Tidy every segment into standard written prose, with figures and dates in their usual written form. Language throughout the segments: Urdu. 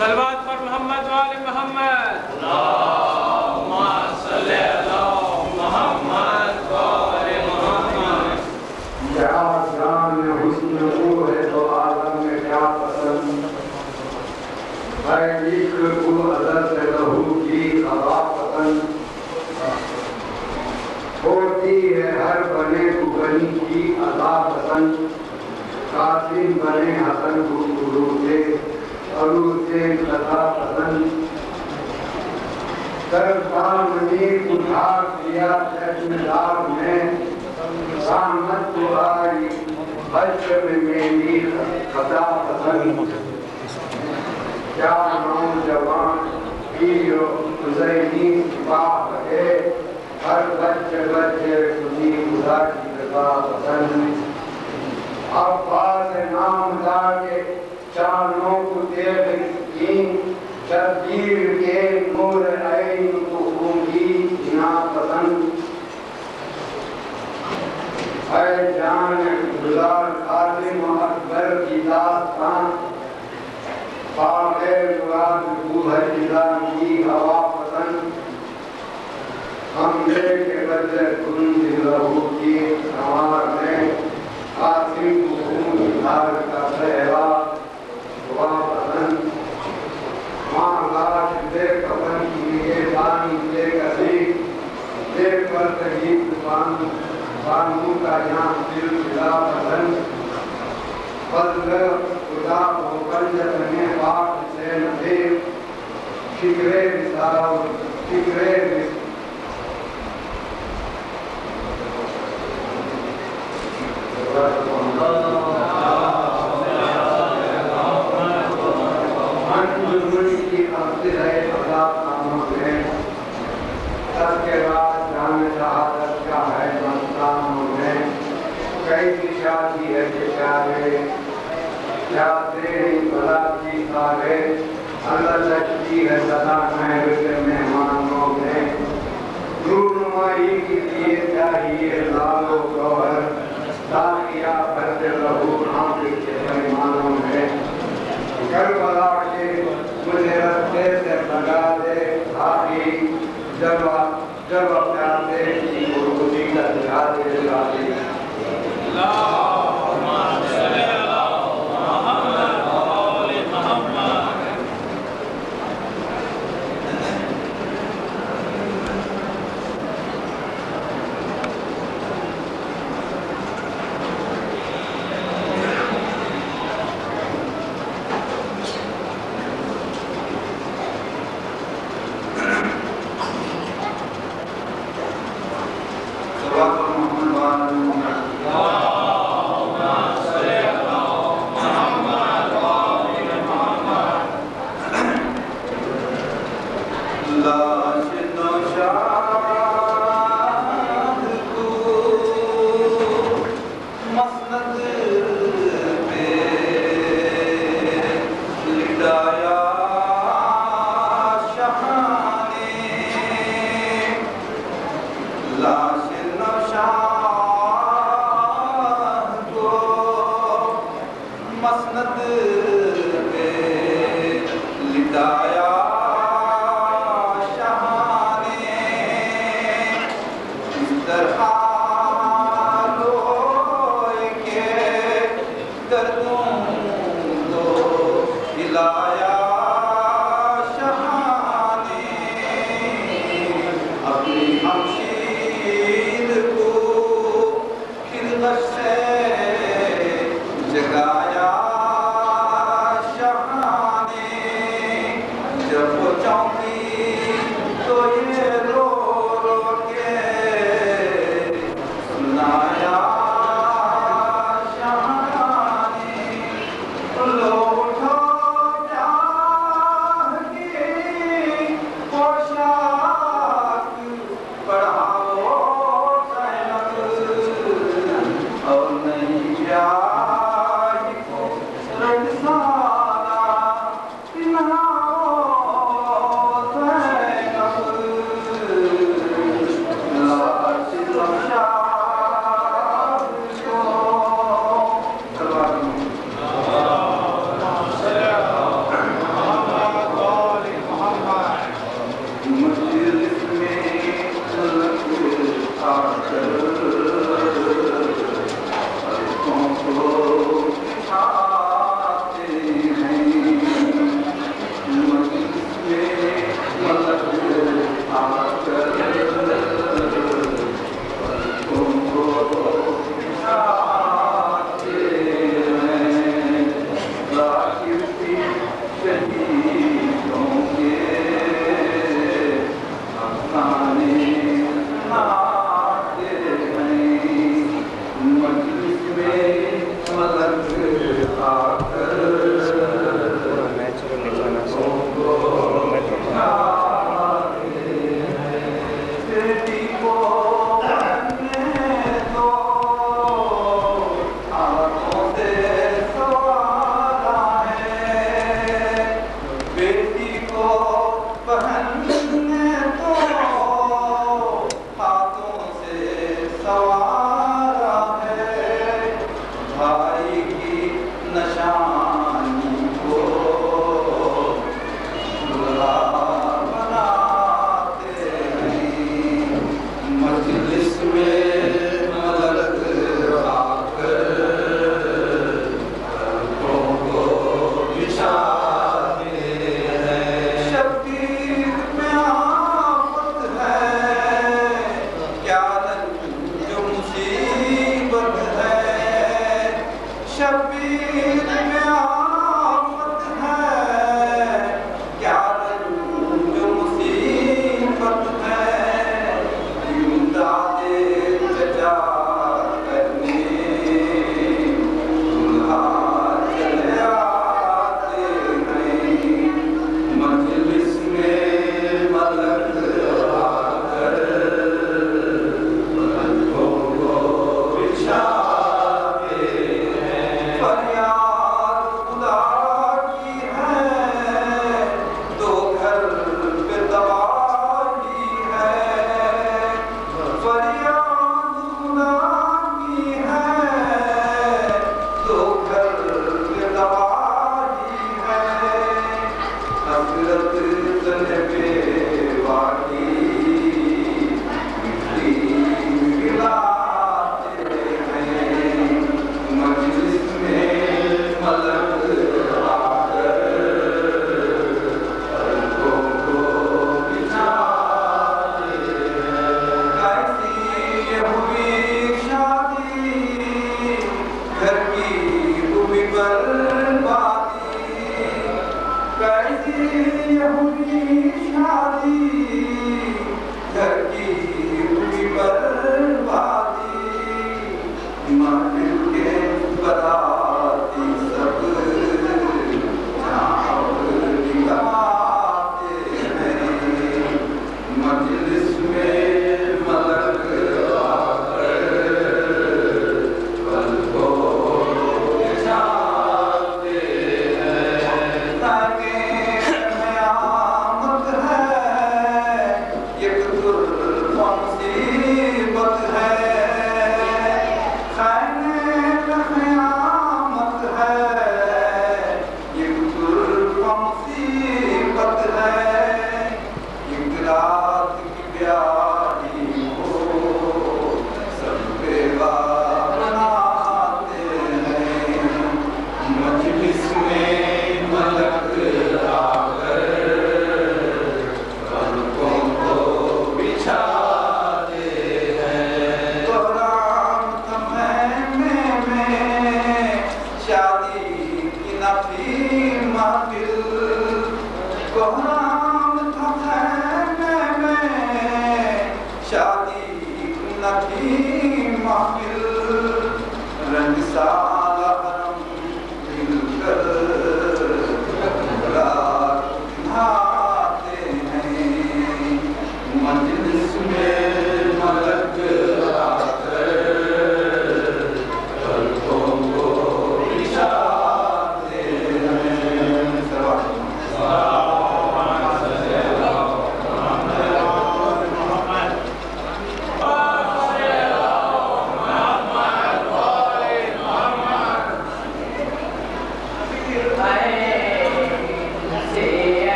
صلوات پر محمد وآل محمد اللہم صلی اللہ محمد وآل محمد. کیا جان حسن وہ ہے تو عالم میں کیا پسند ہے عشق کو حضرت لہو کی خدا پسند ہوتی ہے ہر بنے کو بنی کی ادا پسند قاسم بنے حسن کو عروج قضا پسند سرکار منیر اٹھا دیا چشم دار میں سامت کو آئی حشر میں میری خدا پسند کیا نوجوان پیر و حسینی باپ ہے ہر بچے خودی خدا کی رضا پسند عباس نام دار کے چانوں کو دیکھیں شبیر کے نور عین کو ہونگی جنا پسند اے جان گزار خادم اکبر کی داستان باغیر مراد بوہر نظام کی ہوا پسند ہم دے کے بدلے کن دلہو کی سوار میں قاسم کو خون دھار کا صحبہ پسند ماں لاش دے کفن کی نگہبانی دے کسی دے پر تحیب بانو کا جان دل خدا پسند فضل خدا کو کنجت میں پاک سے نظیر شکرے رسالہ شکرے شادی ہے چارے کیا تیری بلا کی سارے اللہ لچتی ہے صدا محبت مہمانوں میں نورنمائی کے لیے چاہیے لالو گوہر تاکیا بھرتے رہو ہم کے مہمانوں میں کربلا کے مجھے رستے سے بگا دے آگی جب اپنے کی گروہی کا دکھا دے جاتی اللہم صلی اللہ محمد وآل محمد.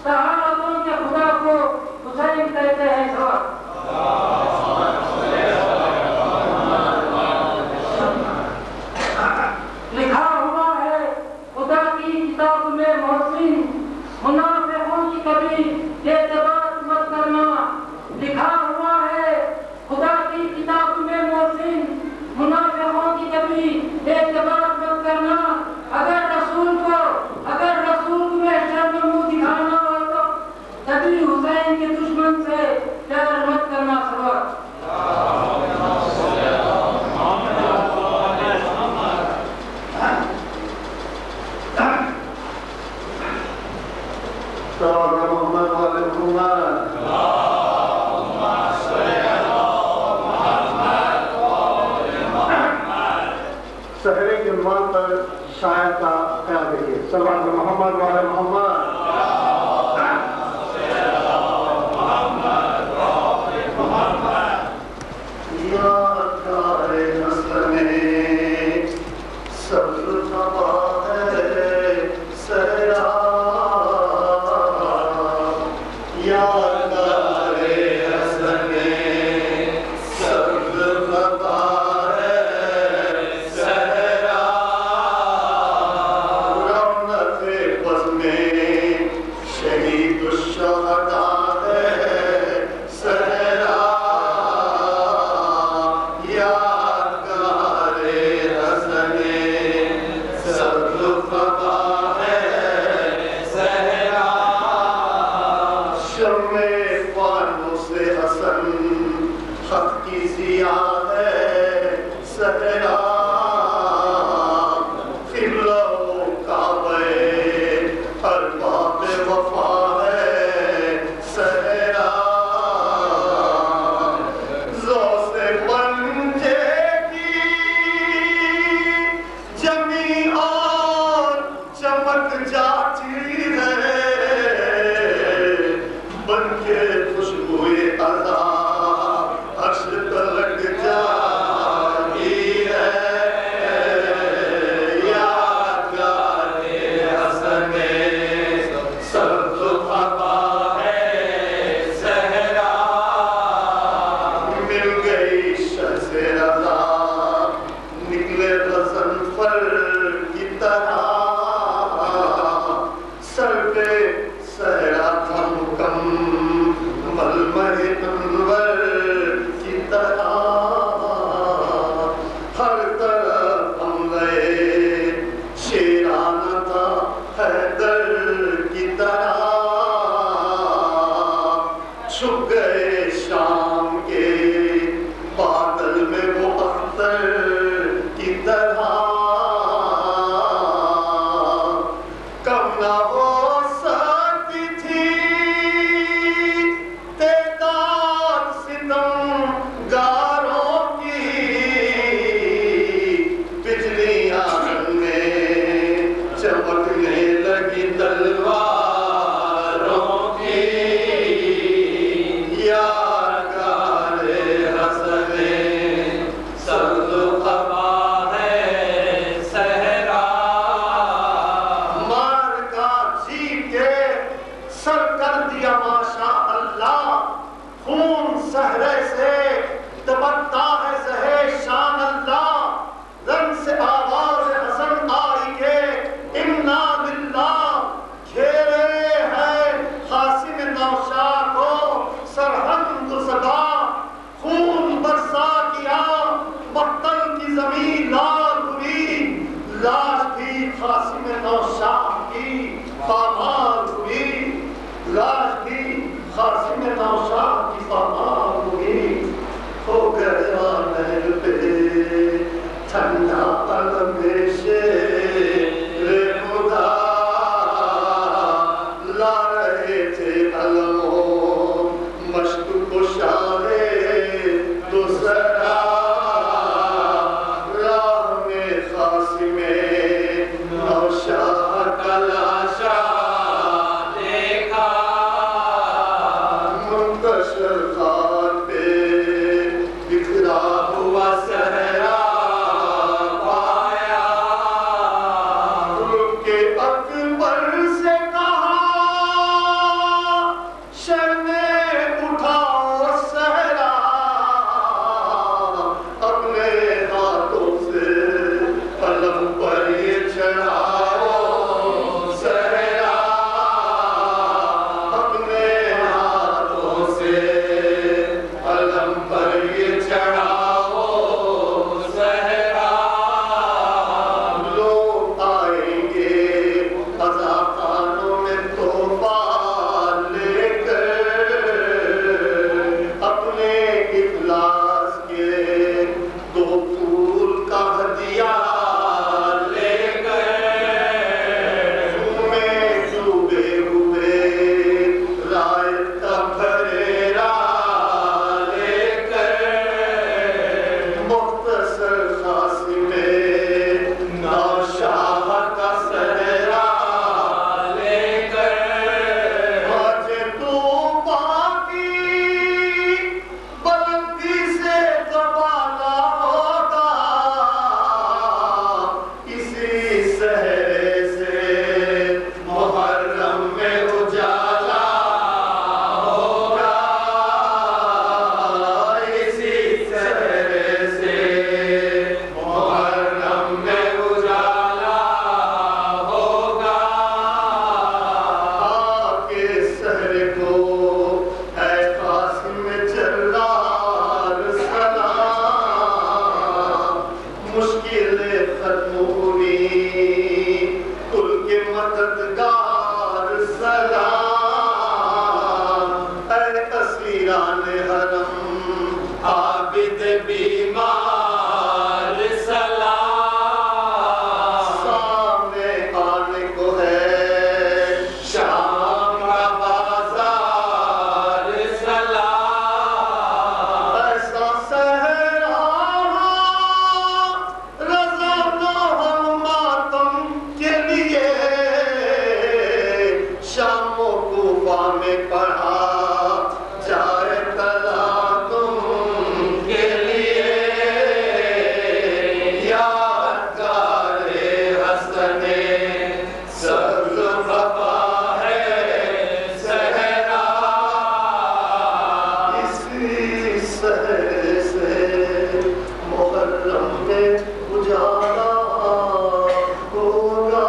سہارتوں کے خدا کو حسین کہتے ہیں. شاعر کا خیال رکھیے. صلوات محمد و علی محمد. God حرم عابد بیمار سلام سامنے آنے کو ہے شام کا بازار سلام ایسا صحرا رضا نہ ہم ماتم کے لیے شام و کوفہ میں پڑھا جائے تلاطم کے لیے یادگار حسن سبز وفا ہے صحرا اسی صحرے سے محرم میں اجالا ہوگا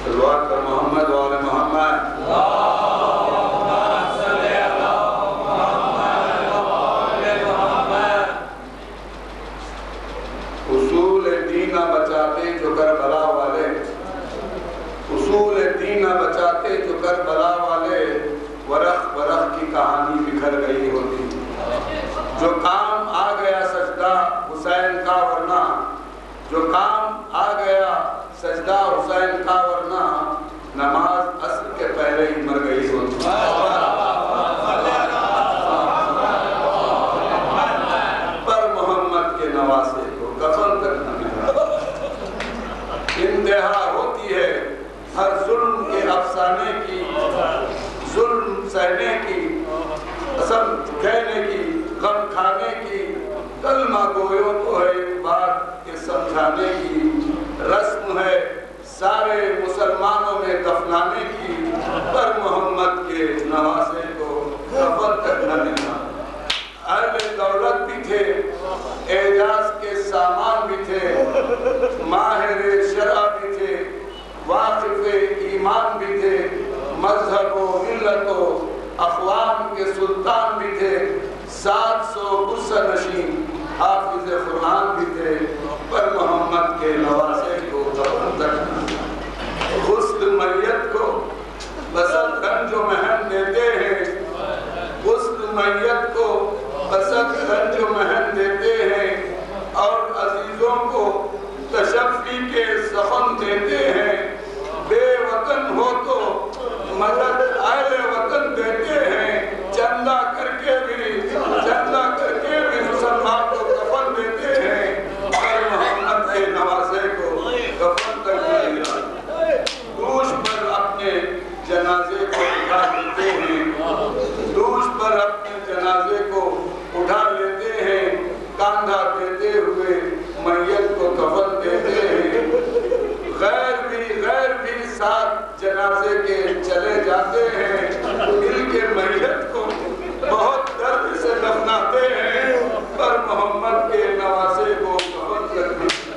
صلوات پر محمد و آل محمد اصول دین نہ بچاتے جو کربلا والے اصول دین نہ بچاتے جو کربلا والے ورق ورق کی کہانی بکھر گئی ہوتی جو کام آ گیا سجدہ حسین کا ورنہ جو کام آ گیا سجدہ حسین کا ورنہ نماز عصر کے پہلے ہی مر گئی ہوتی پر محمد کے نواسے کو کفن تک نہ ملا انتہا ہوتی ہے ہر ظلم کے افسانے کی ظلم سہنے کی قسم کہنے کی غم کھانے کی کلمہ گویوں کو ہے ایک بات کے سمجھانے کی رسم ہے سارے مسلمانوں میں دفنانے کی پر محمد کے نواسے کو کفن تک نہ ملا اہل دولت بھی تھے اعجاز کے سامان بھی تھے ماہر شرع بھی تھے واقف ایمان بھی تھے مذہب و ملت و اقوام کے سلطان بھی تھے 700 غصہ نشین حافظ قرآن بھی تھے پر محمد کے نواسے کو کفن تک نہ غسل میت کو بسط رنج و مہن دیتے ہیں غسل میت کو بسط رنج و مہن دیتے ہیں اور عزیزوں کو تشفی کے زخم دیتے ہیں بے وطن ہو تو مدد اہل وطن دیتے ہیں چندہ کر کے بھی مسلمان کو کفن دیتے ہیں اور محمد کے نواسے کو کفن تک نہیں ملا دوش پر اپنے جنازے کو اٹھا لیتے ہیں دوش پر اپنے جنازے کو اٹھا لیتے ہیں کاندھا دیتے ہوئے میت کو کفن دیتے ہیں غیر بھی ساتھ جنازے کے چلے جاتے ہیں مل کے میت کو بہت درد سے دفناتے ہیں پر محمد کے نواسے کو کفن تک نہیں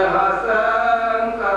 حسن کا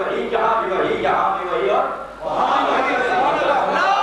وہی جہاں بھی وہی یہاں بھی وہی اور وہاں بھی وہی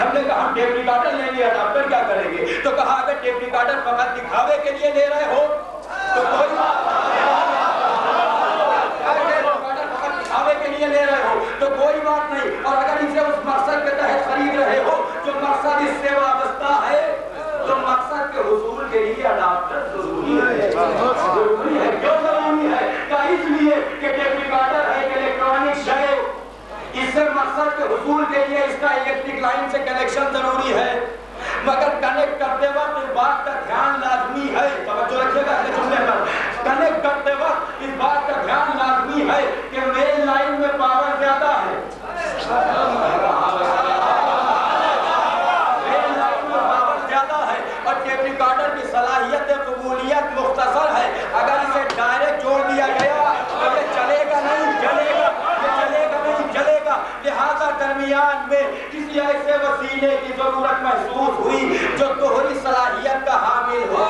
ہم نے کہا ہم ٹیپ ریکارڈر لیں گے, اڈاپٹر کیا کریں گے؟ تو کہا اگر ٹیپ ریکارڈر فقط دکھاوے کے لیے لے رہے ہو تو کوئی بات لے رہے ہو تو کوئی بات نہیں, اور اگر اسے اس مقصد کے تحت خرید رہے ہو جو مقصد اس سے وابستہ ہے تو مقصد کے حصول کے لیے اڈاپٹر ضروری ہے. ضروری ہے. کیوں ضروری ہے؟ کہ اس لیے کہ ٹیپ ریکارڈر ہے ایک الیکٹرانک شے, اس سے مقصد کے حصول کے لیے اس کا الیکٹرک لائن سے کنیکشن ضروری ہے, مگر کنیکٹ کرتے وقت اس بات کا دھیان لازمی ہے, توجہ رکھیے گا اگلے جملے پر, کنیکٹ کرتے وقت اس بات کا دھیان لازمی ہے کہ مین لائن میں پاور زیادہ ہے, مین لائن میں پاور زیادہ ہے, اور ٹیپ ریکارڈر کی صلاحیت قبولیت مختصر ہے. اگر اسے ڈائریکٹ جوڑ دیا گیا تو یہ چلے گا نہیں, چلے گا, یہ چلے گا نہیں چلے گا. لہذا درمیان میں کسی ایسے وسیلے کی ضرورت محسوس ہوئی جو دوہری صلاحیت کا حامل ہو,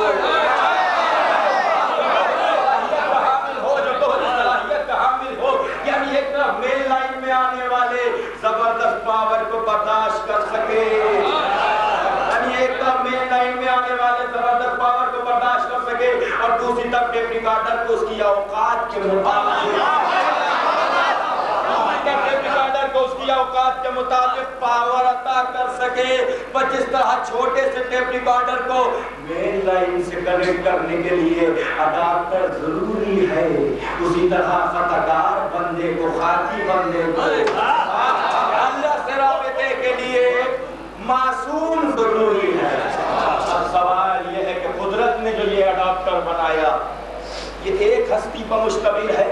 یعنی ایک طرف مین لائن میں آنے والے زبردست پاور کو برداشت کر سکے, یعنی ایک طرف مین لائن میں آنے والے زبردست پاور کو برداشت کر سکے, اور دوسری طرف ٹیپ ریکارڈر کو اس کی اوقات کے مطابق پاور عطا کر سکے. پر جس طرح چھوٹے سے ٹیپ ریکارڈر کو مین لائن سے کنیکٹ کرنے کے لیے اڈاپٹر ضروری ہے, اسی طرح خطاکار بندے کو, خاطی بندے کو اللہ سے رابطے کے لیے معصوم ضروری ہے. اب سوال یہ ہے کہ قدرت نے جو یہ اڈاپٹر بنایا یہ ایک ہستی پر مشتمل ہے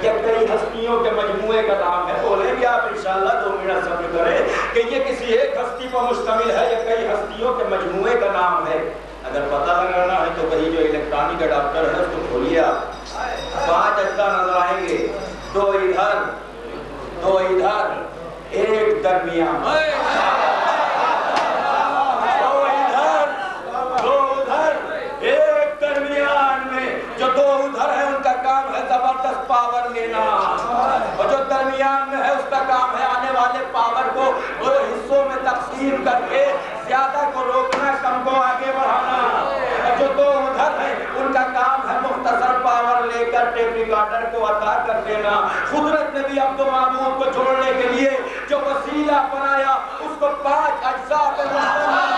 یا کئی ہستیوں کے مجموعے کا نام ہے؟ بولیں گے آپ انشاءاللہ 2 منٹ صبر کریں کہ یہ کسی ایک ہستی پر مشتمل ہے یا کئی ہستیوں کے مجموعے کا نام ہے. اگر پتہ لگانا ہے تو کہیں جو الیکٹرانک اڈاپٹر ہے اس کو کھولیے آپ, 5 اجزاء نظر آئیں گے, 2 ادھر 2 ادھر, ایک درمیان, 2 ادھر 2 ادھر, ایک درمیان میں. جو 2 ادھر ہے ان کا کام ہے زبردست پاور لینا, اور جو درمیان میں ہے اس کا کام ہے آنے والے پاور کو 2 حصوں میں تقسیم کر کے زیادہ کو روکنا, کم کو آگے بڑھانا. اور جو 2 ادھر ہیں ان کا کام ہے مختصر پاور لے کر ٹیپ ریکارڈر کو عطا کر دینا. قدرت نے بھی عبد و معبود کو جوڑنے کے لیے جو وسیلہ بنایا اس کو 5 اجزاء پہ مشتمل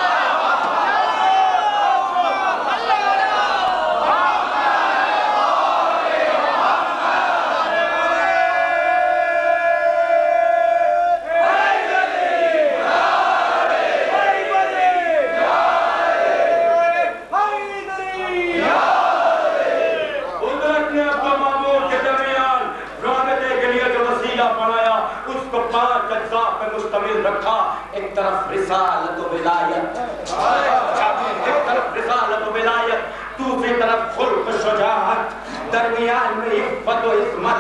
مشتمل رکھا. ایک طرف رسالت و ولایت, ایک طرف رسالت و ولایت, دوسری طرف خلق و شجاعت, درمیان میں عفت و عصمت,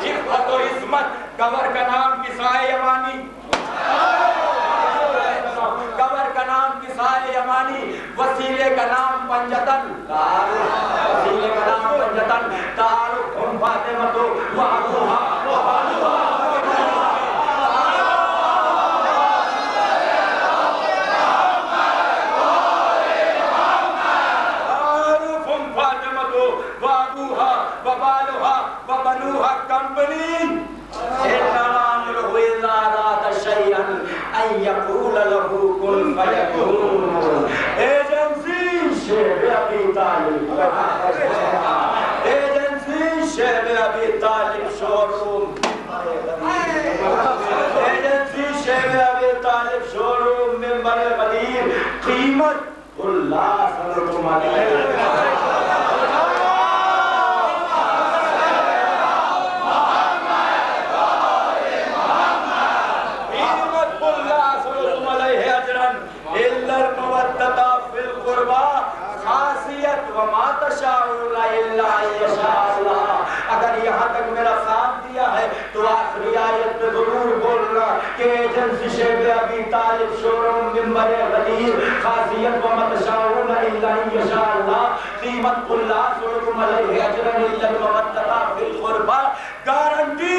عفت و عصمت. قبر کا نام کسائے یمانی, قبر کا نام کسائے یمانی, وسیلے کا نام پنجتن, وسیلے کا نام پنجتن. تعارف ہم فاطمہ وابوہا وبالوہا, تعارف ہم فاطمہ وابوہا وبالوہا وبنوہا کمپنی. يقول له كن فيكون. ایجنسی شیخ ابی طالب, ایجنسی شیخ ابی طالب شو روم, ایجنسی شیخ ابی طالب شو روم ممبر مدیر, قیمت اللہ صلی اللہ علیہ وما تشاءون الا ان يشاء الله. اگر یہاں تک میرا ساتھ دیا ہے تو آخری آیت میں ضرور بولنا کہ ایجنسی شیخ ابی طالب شوروم ممبر غدیر, خاصیت وما تشاءون الا ان يشاء الله, قیمت اللہ صلی اللہ علیہ اجرا الا المودۃ فی القربى, گارنٹی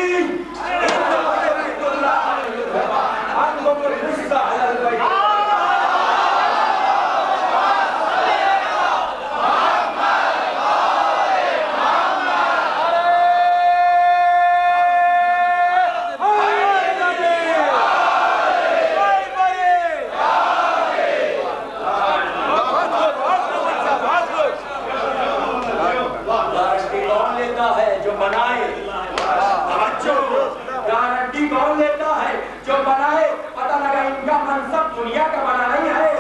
دیتا ہے جو بنائے پتہ لگا ان کا منصب دنیا کا بنا نہیں ہے،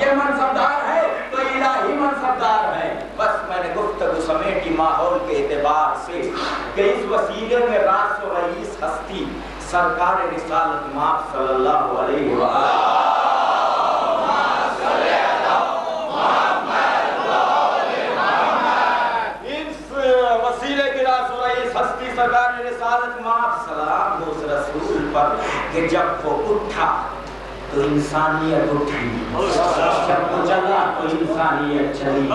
یہ منصبدار ہے تو الہی منصبدار ہے۔ بس میں نے گفتگو سمیٹی ماحول کے اعتبار سے کہ اس وسیلے میں راس و رئیس ہستی سرکار رسالت مآب صلی اللہ علیہ وآلہ ہستی سرکار رسالت مآب سلام ہو اس رسول پر کہ جب وہ اٹھا تو انسانیت اٹھی، جب وہ چلا تو انسانیت چلی،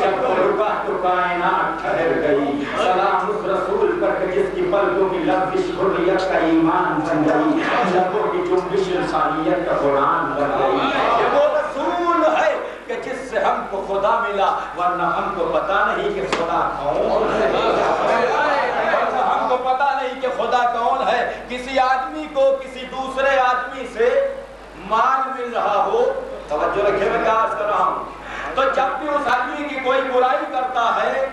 جب وہ رکا تو کائنات ٹھہر گئی۔ سلام اس رسول پر کہ جس کی پلکوں کی لفظ حریت کا ایمان بن گئی، لبوں کی جنبش انسانیت کا قرآن بن گئی۔ یہ وہ رسول ہے کہ جس سے ہم کو خدا ملا، ورنہ ہم کو پتہ نہیں کہ خدا کون ہے، ہم کو پتہ نہیں کہ خدا کون ہے۔ کسی آدمی کو کسی دوسرے آدمی سے مال مل رہا ہو، توجہ رکھے میں کیا عرض کر رہا ہوں، تو جب بھی اس آدمی کی کوئی برائی کرتا ہے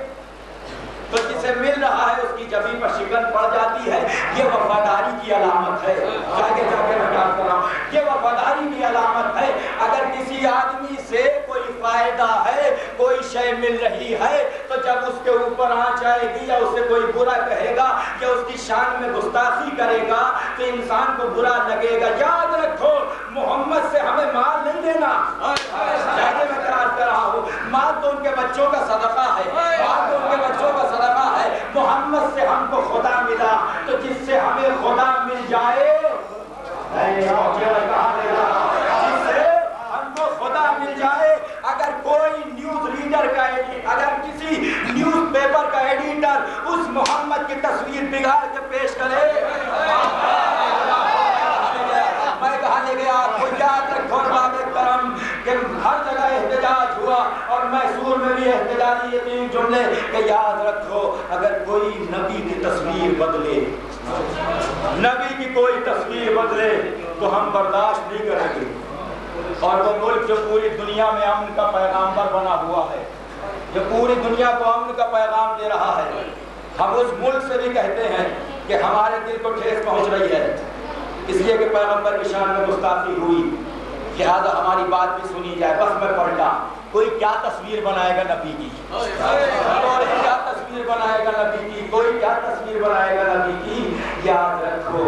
تو جسے مل رہا ہے اس کی جبین پر شکن پڑ جاتی ہے، یہ وفاداری کی علامت ہے۔ جاگے جاگے میں کیا کر رہا ہوں، یہ وفاداری کی علامت ہے۔ اگر کسی آدمی سے کوئی فائدہ ہے، کوئی شے مل رہی ہے، تو جب اس کے اوپر آنچ آئے گی یا اسے کوئی برا کہے گا یا اس کی شان میں گستاخی کرے گا تو انسان کو برا لگے گا۔ یاد رکھو محمد سے ہمیں مال نہیں لینا۔ جاگے میں کیا کر رہا ہوں، مال تو ان کے بچوں کا صدقہ ہے، مال تو ان کے بچوں کا صدقہ ہے۔ محمد سے ہم کو خدا ملا تو جس سے ہمیں خدا مل جائے، جس سے ہم کو خدا مل جائے۔ اگر کوئی نیوز ریڈر کا اگر کسی نیوز پیپر کا ایڈیٹر اس محمد کی تصویر بگاڑ کے پیش کرے، میں کہا لے گیا آپ کو یاد رکھو باب کرم کہ ہر جگہ احتجاج ہوا اور میسور میں بھی احتجاجی یہ جملے کہ یاد رکھو اگر کوئی نبی کی تصویر بدلے، نبی کی کوئی تصویر بدلے تو ہم برداشت نہیں کریں گے۔ اور وہ ملک جو پوری دنیا میں امن کا پیغامبر بنا ہوا ہے، جو پوری دنیا کو امن کا پیغام دے رہا ہے، ہم اس ملک سے بھی کہتے ہیں کہ ہمارے دل کو ٹھیس پہنچ رہی ہے اس لیے کہ پیغمبر کی شان میں گستاخی ہوئی، لہذا ہماری بات بھی سنی جائے۔ بس میں پڑھتا کوئی کیا تصویر بنائے گا نبی کی، کوئی کیا تصویر بنائے گا نبی کی، کوئی کیا تصویر بنائے گا نبی کی۔ یاد رکھو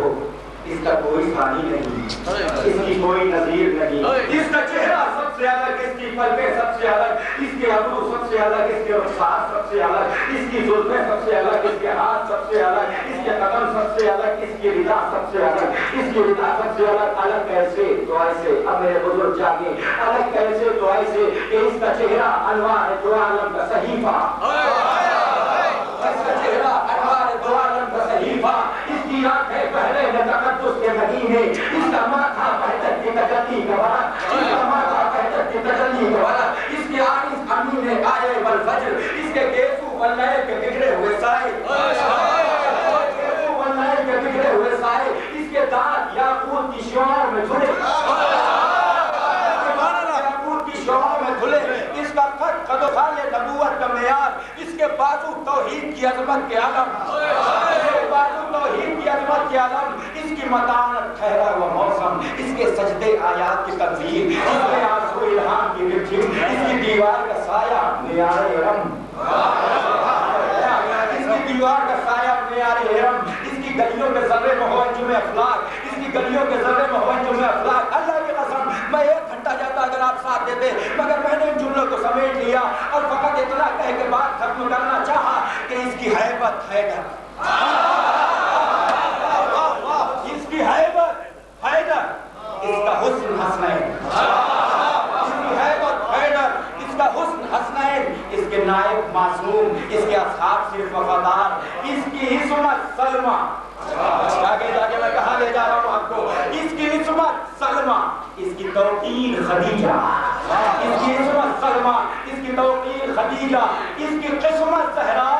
اس کا کوئی ثانی نہیں، اس کی کوئی نظیر نہیں، اس کا چہرہ سب سے الگ، اس کی پلکیں سب سے الگ، اس کے ابرو سب سے الگ، اس کے رخسار سب سے الگ، اس کی زلفیں سب سے الگ، اس کے ہاتھ سب سے الگ، اس کے قدم سب سے الگ، اس کی ردا سب سے الگ، اس کی ردا سب سے الگ۔ الگ کیسے تو ایسے، اب میرے بزرگ جاگے، الگ کیسے تو ایسے کہ اس کا چہرہ انوار دو عالم کا صحیفہ، اس کا چہرہ انوار دو عالم کا صحیفہ، اس کی آنکھیں پہلے میں تقدس کے مدینے، اس کا ماتھا وحدت کی تجلی کا ورق، اس کا ماتھا وحدت کی تجلی کا ورق، اس کے آئس امین آئے والفجر، اس کے گیسو واللیل کے بگڑے ہوئے سائے، گیسو واللیل کے بگڑے ہوئے سائے، اس کے دانت یاقوت کی شعاؤں میں دھلے، یاقوت کی شعاؤں میں دھلے، اس کا قد و خال نبوت کا معیار، اس کے بازو توحید کی عظمت کے علم، بازو توحید کی عظمت کے علم، اس کی متانت ٹھہرا ہوا موسم، اس کے سجدے آیات کی تنظیم، اس کے آنسو الہام کی رجھم، اس کی دیوار کا سایہ معیار ارم، اس کی دیوار کا سایہ معیار ارم، اس کی گلیوں کے ذرے مہوجم افلاک، اس کی گلیوں کے ذرے مہوجم افلاک۔ اللہ کی قسم میں ایک گھنٹہ جاتا اگر آپ ساتھ دیتے، مگر میں نے ان جملوں کو سمیٹ لیا اور فقط اتنا کہہ کے بات ختم کرنا چاہا کہ اس کی ہیبت حیدر، اس کی ہیبت حیدر، اس کا حسن حسنین، اس کی ہیبت حیدر، اس کا حسن حسنین، اس کے نائب معصوم، اس کے اصحاب صرف وفادار، اس کی عصمت سلمہ، آگے جا کے میں کہاں لے جا رہا ہوں آپ کو، اس کی عصمت سلمہ، اس کی توقیر خدیجہ، اس کی عصمت سلمہ، اس کی توقیر خدیجہ، اس کی قسمت زہرا،